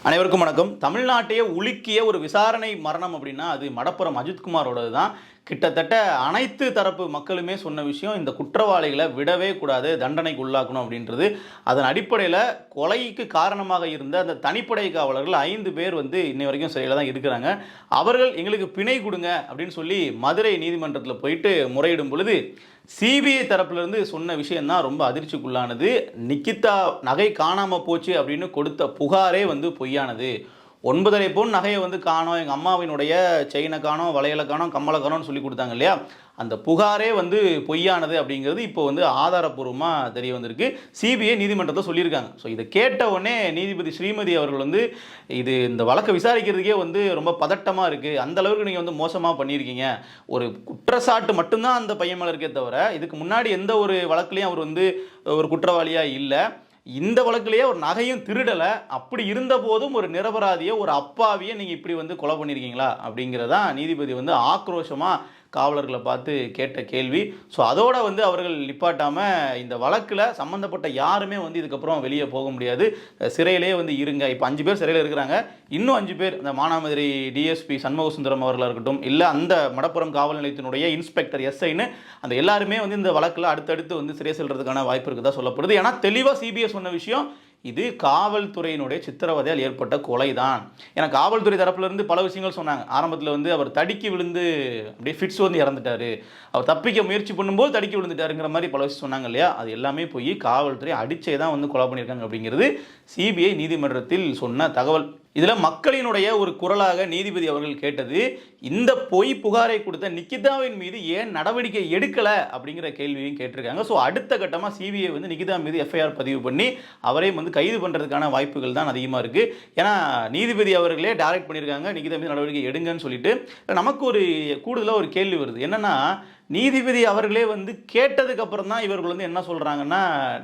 அனைவருக்கும் வணக்கம். தமிழ்நாட்டையே உலுக்கிய ஒரு விசாரணை மரணம் அப்படின்னா அது மடப்புறம் அஜித்குமாரோடது தான். கிட்டத்தட்ட அனைத்து தரப்பு மக்களுமே சொன்ன விஷயம், இந்த குற்றவாளிகளை விடவே கூடாது, தண்டனைக்கு உள்ளாக்கணும் அப்படின்றது. அதன் அடிப்படையில் கொலைக்கு காரணமாக இருந்த அந்த தனிப்படை காவலர்கள் 5 பேர் இன்னை வரைக்கும் சிறையில் தான் இருக்கிறாங்க. அவர்கள் எங்களுக்கு பிணை கொடுங்க அப்படின்னு சொல்லி மதுரை நீதிமன்றத்தில் போயிட்டு முறையிடும் பொழுது சிபிஐ தரப்பிலிருந்து சொன்ன விஷயம் தான் ரொம்ப அதிர்ச்சிக்குள்ளானது. நிக்கிதா நகை காணாமல் போச்சு அப்படின்னு கொடுத்த புகாரே பொய்யானது. 9.5 பவுன் நகையை காணோம், எங்கள் அம்மாவினுடைய செயினை காணோம், வளையலை காணோம், கம்மலை காணோம்னு சொல்லி கொடுத்தாங்க இல்லையா, அந்த புகாரே பொய்யானது அப்படிங்கிறது இப்போ ஆதாரப்பூர்வமாக தெரிய வந்திருக்கு. சிபிஐ நீதிமன்றத்தை சொல்லியிருக்காங்க. ஸோ இதை கேட்ட உடனே நீதிபதி ஸ்ரீமதி அவர்கள் இது இந்த வழக்கை விசாரிக்கிறதுக்கே ரொம்ப பதட்டமாக இருக்குது, அந்த அளவுக்கு நீங்கள் மோசமாக பண்ணியிருக்கீங்க, ஒரு குற்றச்சாட்டு மட்டும்தான் அந்த பையன் மேலே இருக்கே தவிர இதுக்கு முன்னாடி எந்த ஒரு வழக்குலையும் அவர் ஒரு குற்றவாளியாக இல்லை, இந்த வழக்கிலேயே ஒரு நகையும் திருடலை, அப்படி இருந்த போதும் ஒரு நிரபராதியை ஒரு அப்பாவியை நீங்கள் இப்படி கொலை பண்ணியிருக்கீங்களா அப்படிங்கிறதான் நீதிபதி ஆக்ரோஷமாக காவலர்களை பார்த்து கேட்ட கேள்வி. ஸோ அதோட அவர்கள் நிப்பாட்டாமல் இந்த வழக்கில் சம்மந்தப்பட்ட யாருமே இதுக்கப்புறம் வெளியே போக முடியாது, சிறையிலே இருங்க. இப்போ 5 பேர் சிறையில் இருக்கிறாங்க, இன்னும் 5 பேர் இந்த மானாமதுரை டிஎஸ்பி சண்முக சுந்தரம் அவர்களாக இருக்கட்டும், இல்லை அந்த மடப்புறம் காவல் நிலையத்தினுடைய இன்ஸ்பெக்டர் எஸ்ஐன்னு அந்த எல்லாருமே இந்த வழக்கில் அடுத்தடுத்து சிறை செல்றதுக்கான வாய்ப்பு இருக்குதா சொல்லப்படுது. ஏன்னா தெளிவாக சிபிஐ சொன்ன விஷயம், இது காவல்துறையினுடைய சித்திரவதையால் ஏற்பட்ட கொலை தான். ஏன்னா காவல்துறை தரப்புலேருந்து பல விஷயங்கள் சொன்னாங்க. ஆரம்பத்தில் அவர் தடுக்கி விழுந்து அப்படியே ஃபிட்ஸ் இறந்துட்டாரு, அவர் தப்பிக்க முயற்சி பண்ணும்போது தடுக்கி விழுந்துட்டாருங்கிற மாதிரி பல விஷயம் சொன்னாங்க இல்லையா, அது எல்லாமே போய் காவல்துறை அடிச்சே தான் கொலை பண்ணியிருக்காங்க அப்படிங்கிறது சிபிஐ நீதிமன்றத்தில் சொன்ன தகவல். இதில் மக்களினுடைய ஒரு குரலாக நீதிபதி அவர்கள் கேட்டது, இந்த பொய் புகாரை கொடுத்த நிக்கிதாவின் மீது ஏன் நடவடிக்கை எடுக்கலை அப்படிங்கிற கேள்வியும் கேட்டிருக்காங்க. ஸோ அடுத்த கட்டமாக சிபிஐ நிக்கிதா மீது எஃப்ஐஆர் பதிவு பண்ணி அவரே கைது பண்ணுறதுக்கான வாய்ப்புகள் தான் அதிகமாக இருக்குது. ஏன்னா நீதிபதி அவர்களே டைரக்ட் பண்ணியிருக்காங்க, நிக்கிதா மீது நடவடிக்கை எடுங்கன்னு சொல்லிட்டு. நமக்கு ஒரு கூடுதலாக ஒரு கேள்வி வருது, என்னென்னா நீதிபதி அவர்களே கேட்டதுக்கு அப்புறம் தான் இவர்கள் என்ன சொல்கிறாங்கன்னா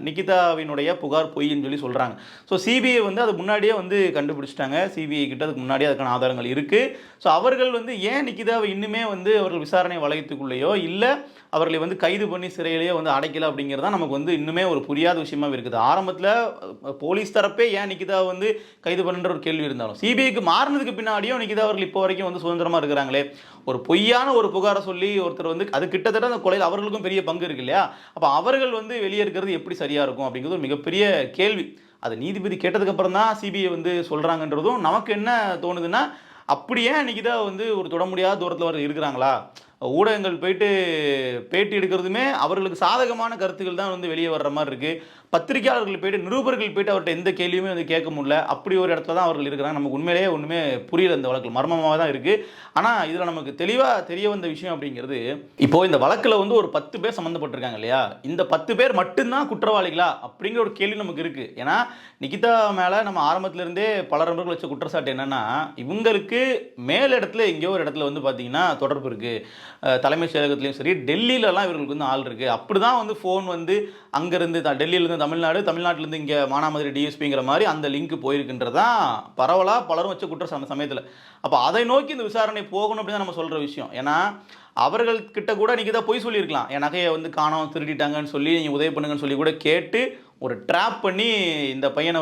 நிக்கிதாவினுடைய புகார் பொய்ன்னு சொல்லி சொல்கிறாங்க. ஸோ சிபிஐ அது முன்னாடியே கண்டுபிடிச்சிட்டாங்க, சிபிஐ கிட்ட அதுக்கு முன்னாடியே அதுக்கான ஆதாரங்கள் இருக்குது. ஸோ அவர்கள் ஏன் நிக்கிதாவை இன்னுமே அவர்கள் விசாரணை வளையத்துக்குள்ளேயோ இல்லை அவர்களை கைது பண்ணி சிறையிலேயே அடைக்கல அப்படிங்கிறது தான் நமக்கு இன்னுமே ஒரு புரியாத விஷயமாக இருக்குது. ஆரம்பத்தில் போலீஸ் தரப்பே ஏன் நிக்கிதாவை கைது பண்ணுற ஒரு கேள்வி இருந்தாலும், சிபிஐக்கு மாறினதுக்கு பின்னாடியும் நிக்கிதா அவர்கள் இப்போ வரைக்கும் சுதந்திரமாக இருக்கிறாங்களே. ஒரு பொய்யான ஒரு புகாரை சொல்லி ஒருத்தர் அது கிட்டத்தட்ட அந்த கொலையில் அவர்களுக்கும் பெரிய பங்கு இருக்கு இல்லையா, அப்போ அவர்கள் வெளியே இருக்கிறது எப்படி சரியாக இருக்கும் அப்படிங்கிறது ஒரு மிகப்பெரிய கேள்வி. அது நீதிபதி கேட்டதுக்கப்புறம் தான் சிபிஐ சொல்கிறாங்கன்றதும் நமக்கு என்ன தோணுதுன்னா, அப்படியே நிக்கிதா ஒரு தொட முடியாத தூரத்தில் இருக்கிறாங்களா, ஊடகங்கள் போயிட்டு பேட்டி எடுக்கிறதுமே அவர்களுக்கு சாதகமான கருத்துக்கள் தான் வெளியே வர்ற மாதிரி இருக்குது, பத்திரிகையாளர்கள் போயிட்டு நிருபர்கள் போயிட்டு அவர்கிட்ட எந்த கேள்வியுமே கேட்க முடியல, அப்படி ஒரு இடத்துல தான் அவர்கள் இருக்கிறாங்க. நமக்கு உண்மையிலேயே ஒன்றுமே புரியல, இந்த வழக்கில் மர்மமாக தான் இருக்குது. ஆனால் இதில் நமக்கு தெளிவாக தெரிய வந்த விஷயம் அப்படிங்கிறது, இப்போது இந்த வழக்கில் ஒரு 10 பேர் சம்மந்தப்பட்டிருக்காங்க இல்லையா, இந்த 10 பேர் மட்டும்தான் குற்றவாளிகளா அப்படிங்கிற ஒரு கேள்வி நமக்கு இருக்குது. ஏன்னா நிக்கிதா மேலே நம்ம ஆரம்பத்திலிருந்தே பல நபர்கள் வச்ச குற்றச்சாட்டு என்னென்னா, இவங்களுக்கு மேலிடத்துல எங்கேயோ ஒரு இடத்துல பார்த்தீங்கன்னா தொடர்பு இருக்குது, தலைமைச் செயலகத்துலேயும் சரி டெல்லியிலலாம் இவர்களுக்கு ஆள் இருக்குது, அப்படி தான் ஃபோன் அங்கேருந்து டெல்லியிலேருந்து தமிழ்நாடு, தமிழ்நாட்டிலேருந்து இங்கே மானாமதுரை டிஎஸ்பிங்கிற மாதிரி அந்த லிங்க் போயிருக்குன்றதான் பரவலாக பலரும் வச்ச குற்றம் அந்த சமயத்தில். அப்போ அதை நோக்கி இந்த விசாரணை போகணும் அப்படின்னு தான் நம்ம சொல்கிற விஷயம். ஏன்னா அவர்கள்கிட்ட கூட நிக்கிதா போய் சொல்லியிருக்கலாம், என் நகையை காணோம் திருடிட்டாங்கன்னு சொல்லி நீங்கள் உதவி பண்ணுங்கன்னு சொல்லி கூட கேட்டு ஒரு ட்ராப் பண்ணி இந்த பையனை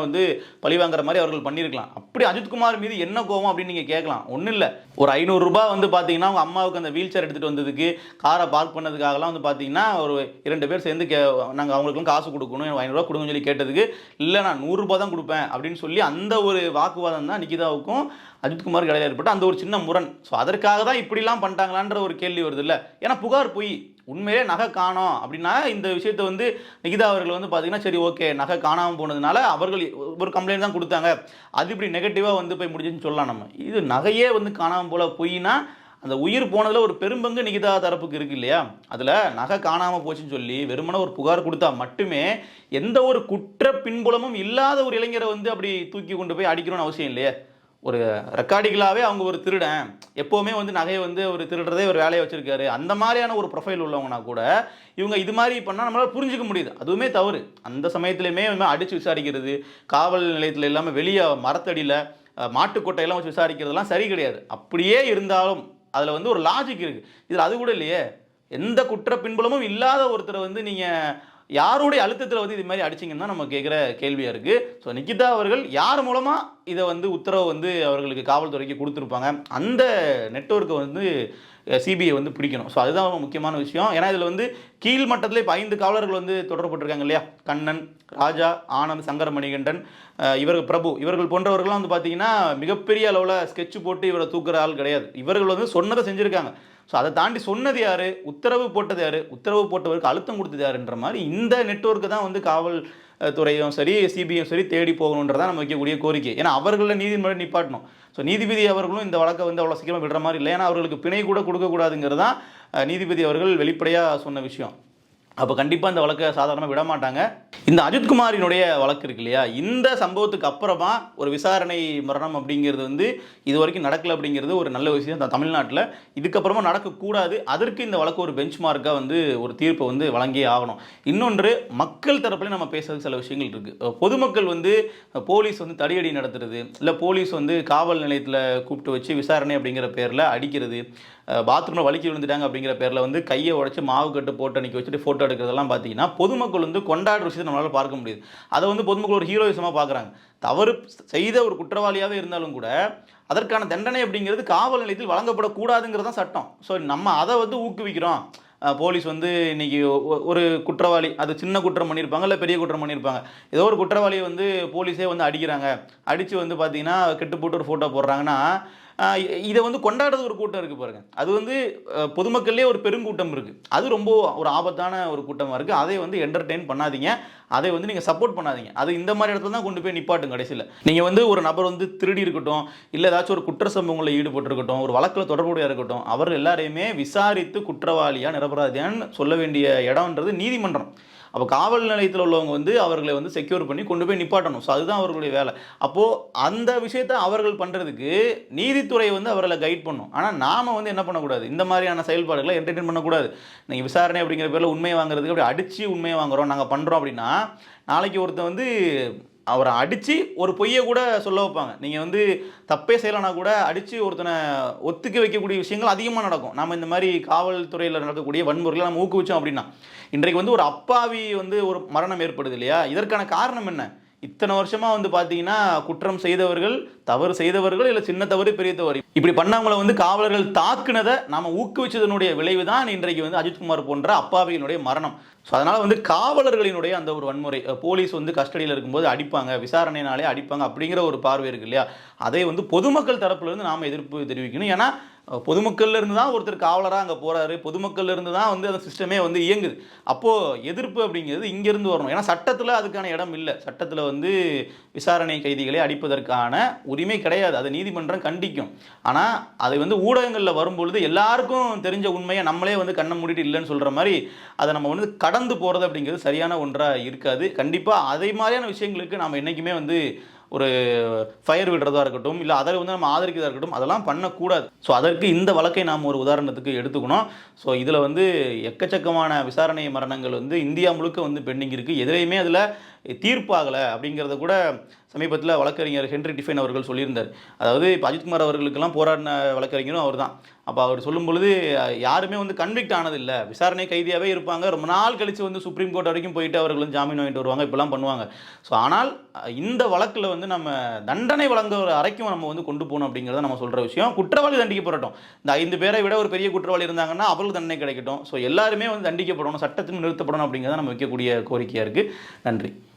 பழி வாங்குற மாதிரி அவர்கள் பண்ணியிருக்கலாம். அப்படி அஜித்குமார் மீது என்ன கோவம் அப்படின்னு நீங்கள் கேட்கலாம். ஒன்றும் இல்லை, ஒரு 500 ரூபாய் பார்த்தீங்கன்னா அவங்க அம்மாவுக்கு அந்த வீல் சேர் எடுத்துகிட்டு வந்ததுக்கு காரை பார்க் பண்ணதுக்காகலாம் பார்த்தீங்கன்னா ஒரு 2 பேர் சேர்ந்து நாங்கள் அவங்களுக்குலாம் காசு கொடுக்கணும், 500 ரூபா கொடுங்கன்னு சொல்லி கேட்டதுக்கு இல்லை நான் 100 ரூபா தான் கொடுப்பேன் அப்படின்னு சொல்லி அந்த ஒரு வாக்குவாதம் தான் நிக்கிதாவுக்கும் அஜித்குமாருக்கு இடையில ஏற்பட்டு அந்த ஒரு சின்ன முரண். ஸோ அதற்காக தான் இப்படிலாம் பண்ணிட்டாங்களான்ற ஒரு கேள்வி வருது இல்லை. ஏன்னா புகார் போய் உண்மையிலே நகை காணோம் அப்படின்னா இந்த விஷயத்தை நிக்கிதா அவர்கள் பார்த்தீங்கன்னா சரி ஓகே நகை காணாமல் போனதுனால அவர்கள் ஒரு கம்ப்ளைண்ட் தான் கொடுத்தாங்க, அது இப்படி நெகட்டிவாக போய் முடிஞ்சுன்னு சொல்லலாம். நம்ம இது நகையே காணாமல் போல பொய்னா அந்த உயிர் போனதில் ஒரு பெரும்பங்கு நிக்கிதா தரப்புக்கு இருக்குது இல்லையா. அதில் நகை காணாமல் போச்சுன்னு சொல்லி வெறுமனே ஒரு புகார் கொடுத்தா மட்டுமே எந்த ஒரு குற்ற பின்புலமும் இல்லாத ஒரு இளைஞரை அப்படி தூக்கி கொண்டு போய் அடிக்கணும்னு அவசியம் இல்லையே. ஒரு ரெக்கார்டிகளாகவே அவங்க ஒரு திருடன், எப்போவுமே நகையை ஒரு திருடுறதே ஒரு வேலையை வச்சுருக்காரு, அந்த மாதிரியான ஒரு ப்ரொஃபைல் உள்ளவங்கன்னா கூட இவங்க இது மாதிரி பண்ணால் நம்மளால் புரிஞ்சிக்க முடியுது, அதுவுமே தவறு. அந்த சமயத்துலையுமே அடித்து விசாரிக்கிறது, காவல் நிலையத்தில் இல்லாமல் வெளியே மரத்தடியில் மாட்டுக்கொட்டையெல்லாம் வச்சு விசாரிக்கிறதுலாம் சரி கிடையாது. அப்படியே இருந்தாலும் அதில் ஒரு லாஜிக் இருக்குது, இதில் அது கூட இல்லையே. எந்த குற்ற பின்புலமும் இல்லாத ஒருத்தரை நீங்கள் யாருடைய அழுத்தத்தில் வந்து இது மாதிரி அடிச்சிங்கன்னா நம்ம கேட்குற கேள்வியாக இருக்குது. ஸோ நிகிதா அவர்கள் யார் மூலமாக இதை வந்து உத்தரவு வந்து அவர்களுக்கு காவல்துறைக்கு கொடுத்துருப்பாங்க, அந்த நெட்வொர்க்கை வந்து சிபிஐ வந்து பிடிக்கணும். ஸோ அதுதான் முக்கியமான விஷயம். ஏன்னா இதில் வந்து கீழ் மட்டத்தில் இப்போ 5 காவலர்கள் வந்து தொடரப்பட்டிருக்காங்க இல்லையா, கண்ணன், ராஜா, ஆனந்த், சங்கர மணிகண்டன், இவர்கள் பிரபு, இவர்கள் போன்றவர்கள்லாம் வந்து பார்த்தீங்கன்னா மிகப்பெரிய அளவில் ஸ்கெட்ச் போட்டு இவரை தூக்குற ஆள் கிடையாது. இவர்கள் வந்து சொன்னதை செஞ்சுருக்காங்க. ஸோ அதை தாண்டி சொன்னது யார், உத்தரவு போட்டது யார், உத்தரவு போட்டவருக்கு அழுத்தம் கொடுத்தது யாருன்ற மாதிரி இந்த நெட்வொர்க்கு தான் வந்து காவல் துறையும் சரி சிபிஐயும் சரி தேடி போகணுன்றதான் நம்ம வைக்கக்கூடிய கோரிக்கை. ஏன்னா அவர்களை நீதிமன்றம் நிப்பாட்டணும். ஸோ நீதிபதி அவர்களும் இந்த வழக்கை வந்து அவ்வளோ சீக்கிரமாக விடுற மாதிரி இல்லை. ஏன்னா அவர்களுக்கு பிணை கூட கொடுக்கக்கூடாதுங்கிறது தான் நீதிபதி அவர்கள் வெளிப்படையாக சொன்ன விஷயம். அப்போ கண்டிப்பாக இந்த வழக்கை சாதாரணமாக விட மாட்டாங்க. இந்த அஜித்குமாரினுடைய வழக்கு இருக்கு இல்லையா, இந்த சம்பவத்துக்கு அப்புறமா ஒரு விசாரணை மரணம் அப்படிங்கிறது வந்து இது வரைக்கும் நடக்கலை அப்படிங்கிறது ஒரு நல்ல விஷயம் தான் தமிழ்நாட்டில். இதுக்கப்புறமா நடக்கக்கூடாது. அதற்கு இந்த வழக்கு ஒரு பெஞ்ச் மார்க்காக வந்து ஒரு தீர்ப்பை வந்து வழங்கியே ஆகணும். இன்னொன்று, மக்கள் தரப்புலேயும் நம்ம பேசுறது சில விஷயங்கள் இருக்குது. பொதுமக்கள் வந்து போலீஸ் வந்து தடியடி நடத்துறது, இல்லை போலீஸ் வந்து காவல் நிலையத்தில் கூப்பிட்டு வச்சு விசாரணை அப்படிங்கிற பேரில் அடிக்கிறது, பாத்ரூமில் வலிக்கி விழுந்துட்டாங்க அப்படிங்கிற பேரில் வந்து கையை உடச்சி மாவு கட்டு போட்டு அன்றைக்கி வச்சுட்டு ஃபோட்டோ எடுக்கிறதெல்லாம் பார்த்தீங்கன்னா பொதுமக்கள் வந்து கொண்டாடுற விஷயத்தை நம்மளால் பார்க்க முடியுது. அதை வந்து பொதுமக்கள் ஒரு ஹீரோயிசமாக பார்க்குறாங்க. தவறு செய்த ஒரு குற்றவாளியாகவே இருந்தாலும் கூட அதற்கான தண்டனை அப்படிங்கிறது காவல் நிலையத்தில் வழங்கப்படக்கூடாதுங்கிறது தான் சட்டம். ஸோ நம்ம அதை வந்து ஊக்குவிக்கிறோம். போலீஸ் வந்து இன்றைக்கி ஒரு குற்றவாளி, அது சின்ன குற்றம் பண்ணியிருப்பாங்க இல்லை பெரிய குற்றம் பண்ணியிருப்பாங்க, ஏதோ ஒரு குற்றவாளியை வந்து போலீஸே வந்து அடிக்கிறாங்க, அடித்து வந்து பார்த்திங்கன்னா கெட்டு போட்டு ஒரு ஃபோட்டோ போடுறாங்கன்னா இதை வந்து கொண்டாடுறது ஒரு கூட்டம் இருக்குது பாருங்கள். அது வந்து பொதுமக்கள்லேயே ஒரு பெருங்கூட்டம் இருக்குது. அது ரொம்ப ஒரு ஆபத்தான ஒரு கூட்டமாக இருக்குது. அதை வந்து என்டர்டெயின் பண்ணாதீங்க, அதை வந்து நீங்கள் சப்போர்ட் பண்ணாதீங்க. அது இந்த மாதிரி இடத்துல தான் கொண்டு போய் நிப்பாட்டும். கடைசியில் நீங்கள் வந்து ஒரு நபர் வந்து திருடி இருக்கட்டும், இல்லை ஏதாச்சும் ஒரு குற்ற சம்பவங்களில் ஈடுபட்டிருக்கட்டும், ஒரு வழக்கில் தொடர்புடையாக இருக்கட்டும், அவர் எல்லாரையுமே விசாரித்து குற்றவாளியாக நிரபராதியான்னு சொல்ல வேண்டிய இடம்ன்றது நீதிமன்றம். அப்போ காவல் நிலையத்தில் உள்ளவங்க வந்து அவர்களை வந்து செக்யூர் பண்ணி கொண்டு போய் நிப்பாட்டணும். ஸோ அதுதான் அவர்களுடைய வேலை. அப்போது அந்த விஷயத்தை அவர்கள் பண்ணுறதுக்கு நீதித்துறை வந்து அவர்களை கைட் பண்ணும். ஆனால் நாம் வந்து என்ன பண்ணக்கூடாது, இந்த மாதிரியான செயல்பாடுகளை என்டர்டெயின் பண்ணக்கூடாது. நீங்கள் விசாரணை அப்படிங்கிற பேரில் உண்மையை வாங்குறதுக்கு அப்படி அடித்து உண்மையை வாங்குகிறோம் நாங்கள் பண்ணுறோம் அப்படின்னா, நாளைக்கு ஒருத்தர் வந்து அவரை அடித்து ஒரு பொய்யை கூட சொல்ல வைப்பாங்க. நீங்கள் வந்து தப்பே செய்யலைனா கூட அடித்து ஒருத்தனை ஒத்துக்க வைக்கக்கூடிய விஷயங்கள் அதிகமாக நடக்கும். நம்ம இந்த மாதிரி காவல்துறையில் நடக்கக்கூடிய வன்முறைகளை நம்ம ஊக்குவிச்சோம் அப்படின்னா, இன்றைக்கு வந்து ஒரு அப்பாவி வந்து ஒரு மரணம் ஏற்படுது இல்லையா, இதற்கான காரணம் என்ன? இத்தனை வருஷமாக வந்து பார்த்தீங்கன்னா குற்றம் செய்தவர்கள், தவறு செய்தவர்கள், இல்லை சின்ன தவறு பெரிய தவறு இப்படி பண்ணவங்களை வந்து காவலர்கள் தாக்குனதை நாம் ஊக்குவிச்சதனுடைய விளைவு தான் இன்றைக்கு வந்து அஜித்குமார் போன்ற அப்பாவியினுடைய மரணம். ஸோ அதனால் வந்து காவலர்களினுடைய அந்த ஒரு வன்முறை, போலீஸ் வந்து கஸ்டடியில் இருக்கும்போது அடிப்பாங்க, விசாரணைனாலே அடிப்பாங்க அப்படிங்கிற ஒரு பார்வை இருக்கு இல்லையா, அதை வந்து பொதுமக்கள் தரப்புலேருந்து நாம் எதிர்ப்பு தெரிவிக்கணும். ஏன்னா பொதுமக்கள்ல இருந்து தான் ஒருத்தர் காவலராக அங்கே போகிறாரு, பொதுமக்கள்ல இருந்து தான் வந்து அந்த சிஸ்டமே வந்து இயங்குது. அப்போது எதிர்ப்பு அப்படிங்கிறது இங்கேருந்து வரணும். ஏன்னா சட்டத்தில் அதுக்கான இடம் இல்லை. சட்டத்தில் வந்து விசாரணை கைதிகளை அடிப்பதற்கான உரிமை கிடையாது. அதை நீதிமன்றம் கண்டிக்கும். ஆனால் அதை வந்து ஊடகங்களில் வரும்பொழுது எல்லாருக்கும் தெரிஞ்ச உண்மையை நம்மளே வந்து கண்ணை மூடிட்டு இல்லைன்னு சொல்கிற மாதிரி அதை நம்ம வந்து கடந்து போகிறது அப்படிங்கிறது சரியான ஒன்றாக இருக்காது. கண்டிப்பாக அதே மாதிரியான விஷயங்களுக்கு நாம் என்றைக்குமே வந்து ஒரு ஃபயர் விடுறதா இருக்கட்டும், இல்லை அதை வந்து நம்ம ஆதரிக்கிறதா இருக்கட்டும், அதெல்லாம் பண்ணக்கூடாது. ஸோ அதற்கு இந்த வழக்கை நாம் ஒரு உதாரணத்துக்கு எடுத்துக்கணும். ஸோ இதில் வந்து எக்கச்சக்கமான விசாரணை மரணங்கள் வந்து இந்தியா முழுக்க வந்து பெண்டிங் இருக்குது. எதுலையுமே அதில் தீர்ப்பாகலை அப்படிங்கிறத கூட சமீபத்தில் வழக்கறிஞர் ஹென்ரி டிஃபைன் அவர்கள் சொல்லியிருந்தார். அதாவது இப்போ அஜித்குமார் அவர்களுக்கெல்லாம் போராடின வழக்கறிஞரும் அவர் தான். அப்போ அவர் சொல்லும் பொழுது யாருமே வந்து கன்விக்ட் ஆனதில்லை, விசாரணை கைதியாகவே இருப்பாங்க, ரொம்ப நாள் கழித்து வந்து சுப்ரீம் கோர்ட் வரைக்கும் போயிட்டு அவர்கள் வந்து ஜாமீன் வாங்கிட்டு வருவாங்க, இப்பெல்லாம் பண்ணுவாங்க. ஸோ ஆனால் இந்த வழக்கில் வந்து நம்ம தண்டனை வழங்குற அறைக்கும் நம்ம வந்து கொண்டு போகணும் அப்படிங்கிறத நம்ம சொல்கிற விஷயம். குற்றவாளி தண்டிக்கப்படட்டும். இந்த 5 பேரை விட ஒரு பெரிய குற்றவாளி இருந்தாங்கன்னா அவர்களுக்கு தண்டனை கிடைக்கட்டும். ஸோ எல்லாருமே வந்து தண்டிக்கப்படணும், சட்டத்தின் நிறுத்தப்படணும் அப்படிங்கிறத நம்ம வைக்கக்கூடிய கோரிக்கையாக இருக்குது. நன்றி.